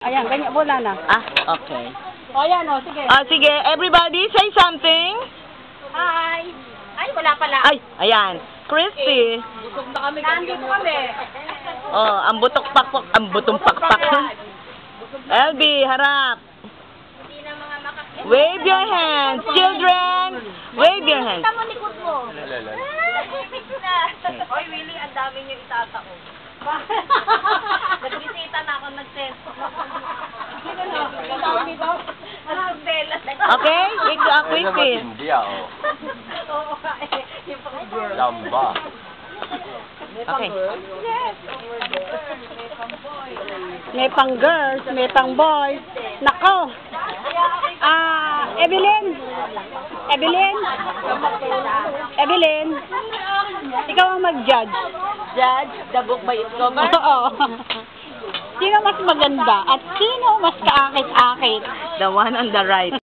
Ayan, ganyan. Wala na. Ah, okay. O, ayan o. Sige. Sige, everybody say something. Hi. Ay, wala pala. Ay, ayan. Christy. Busog na kami. Nandito kami. Oh, ang butok pakpak, ang butong pakpak. LB, harap. Wave your hands, children. Wave your hands. Tama likod mo. Oy, Willie, ang dami niyo itatao. Nagbisita na ako, nag-send. Okay? Christy. Hindi ako. Lamba. Okay. May pang girls, may pang boys. Nako. Evelyn. Ikaw ang mag-judge. Judge the book by its cover. Oo. Sino mas maganda at sino mas kaakit-akit? The one on the right.